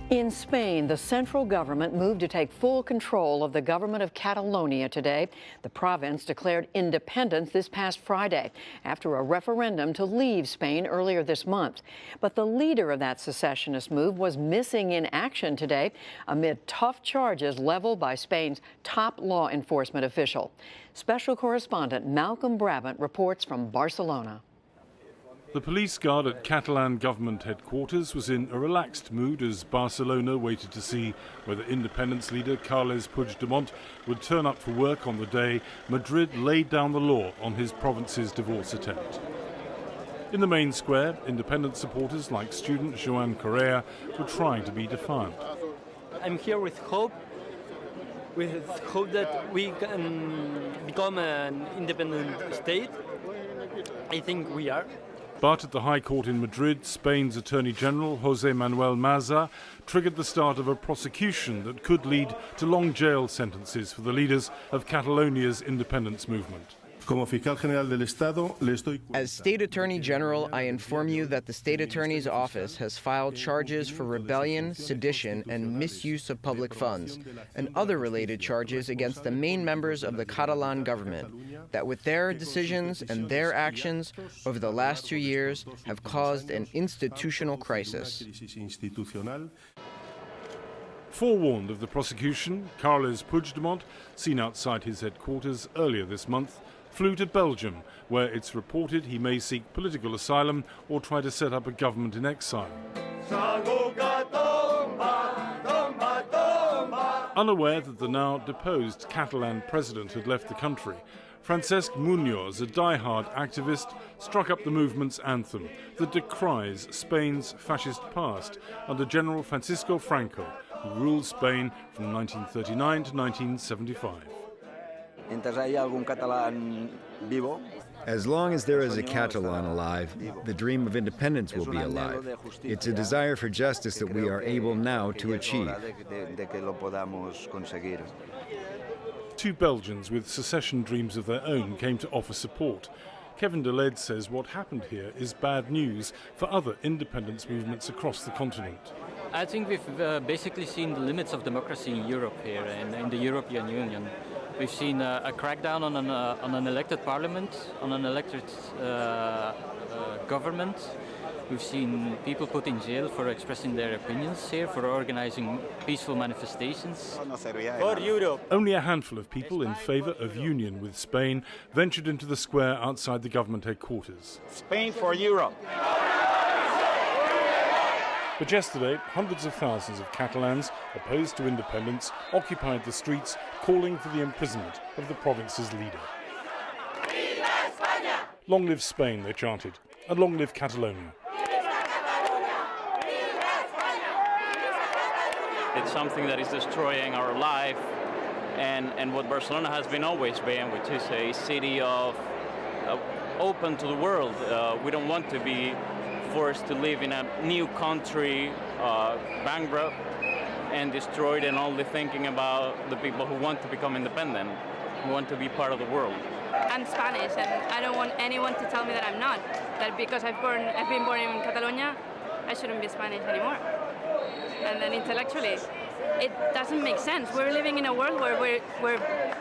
In Spain, the central government moved to take full control of the government of Catalonia today. The province declared independence this past Friday after a referendum to leave Spain earlier this month. But the leader of that secessionist move was missing in action today amid tough charges leveled by Spain's top law enforcement official. Special correspondent Malcolm Brabant reports from Barcelona. The police guard at Catalan government headquarters was in a relaxed mood as Barcelona waited to see whether independence leader Carles Puigdemont would turn up for work on the day Madrid laid down the law on his province's divorce attempt. In the main square, independence supporters like student Joan Correa were trying to be defiant. I'm here with hope that we can become an independent state. I think we are. But at the High Court in Madrid, Spain's Attorney General, José Manuel Maza, triggered the start of a prosecution that could lead to long jail sentences for the leaders of Catalonia's independence movement. As State Attorney General, I inform you that the State Attorney's Office has filed charges for rebellion, sedition, and misuse of public funds, and other related charges against the main members of the Catalan government, that with their decisions and their actions over the last 2 years have caused an institutional crisis. Forewarned of the prosecution, Carles Puigdemont, seen outside his headquarters earlier this month, flew to Belgium, where it's reported he may seek political asylum or try to set up a government in exile. Unaware that the now deposed Catalan president had left the country, Francesc Muñoz, a die-hard activist, struck up the movement's anthem that decries Spain's fascist past under General Francisco Franco, who ruled Spain from 1939 to 1975. As long as there is a Catalan alive, the dream of independence will be alive. It's a desire for justice that we are able now to achieve. Two Belgians with secession dreams of their own came to offer support. Kevin Deled says what happened here is bad news for other independence movements across the continent. I think we've basically seen the limits of democracy in Europe here and in the European Union. We've seen a crackdown on an elected parliament, on an elected government. We've seen people put in jail for expressing their opinions here, for organizing peaceful manifestations. For Europe. Only a handful of people in favour of union with Spain ventured into the square outside the government headquarters. Spain for Europe. But yesterday, hundreds of thousands of Catalans opposed to independence occupied the streets, calling for the imprisonment of the province's leader. Long live Spain, they chanted, and long live Catalonia. It's something that is destroying our life and what Barcelona has been always been, which is a city of open to the world. We don't want to be forced to live in a new country, bankrupt and destroyed and only thinking about the people who want to become independent, who want to be part of the world. I'm Spanish and I don't want anyone to tell me that I'm not, that because I've been born in Catalonia, I shouldn't be Spanish anymore. And then intellectually, it doesn't make sense. We're living in a world where we're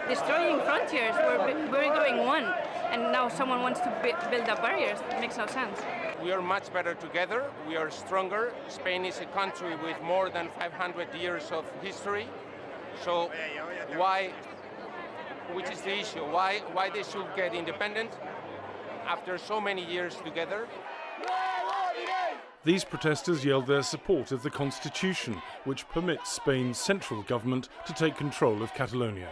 destroying frontiers, we're going one, and now someone wants to build up barriers. It makes no sense. We are much better together, we are stronger. Spain is a country with more than 500 years of history. So which is the issue? Why they should get independent after so many years together? These protesters yelled their support of the constitution, which permits Spain's central government to take control of Catalonia.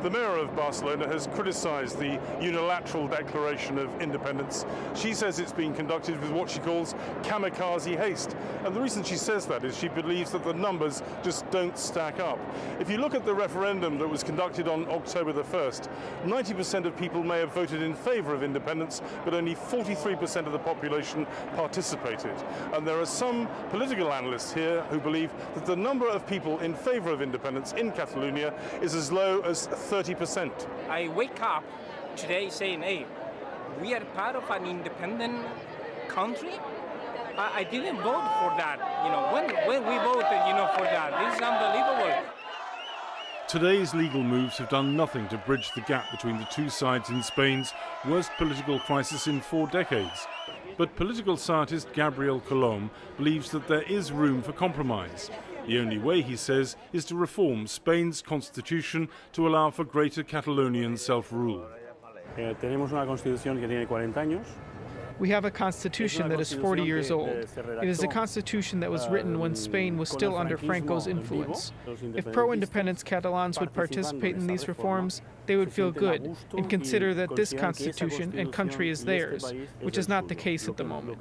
The mayor of Barcelona has criticised the unilateral declaration of independence. She says it's been conducted with what she calls kamikaze haste. And the reason she says that is she believes that the numbers just don't stack up. If you look at the referendum that was conducted on October the 1st, 90% of people may have voted in favour of independence, but only 43% of the population participated. And there are some political analysts here who believe that the number of people in favour of independence in Catalonia is as low as 30%. I wake up today saying, hey, we are part of an independent country. I didn't vote for that. When we voted, for that, this is unbelievable. Today's legal moves have done nothing to bridge the gap between the two sides in Spain's worst political crisis in 4 decades. But political scientist Gabriel Colom believes that there is room for compromise. The only way, he says, is to reform Spain's constitution to allow for greater Catalonian self-rule. Tenemos una constitución que tiene 40 años. We have a constitution that is 40 years old. It is a constitution that was written when Spain was still under Franco's influence. If pro-independence Catalans would participate in these reforms, they would feel good and consider that this constitution and country is theirs, which is not the case at the moment.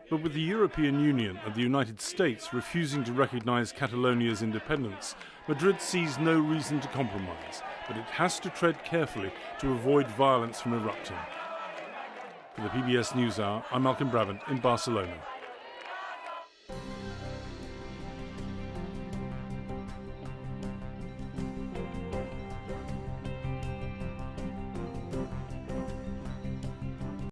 But with the European Union and the United States refusing to recognize Catalonia's independence, Madrid sees no reason to compromise, but it has to tread carefully to avoid violence from erupting. For the PBS NewsHour, I'm Malcolm Brabant in Barcelona.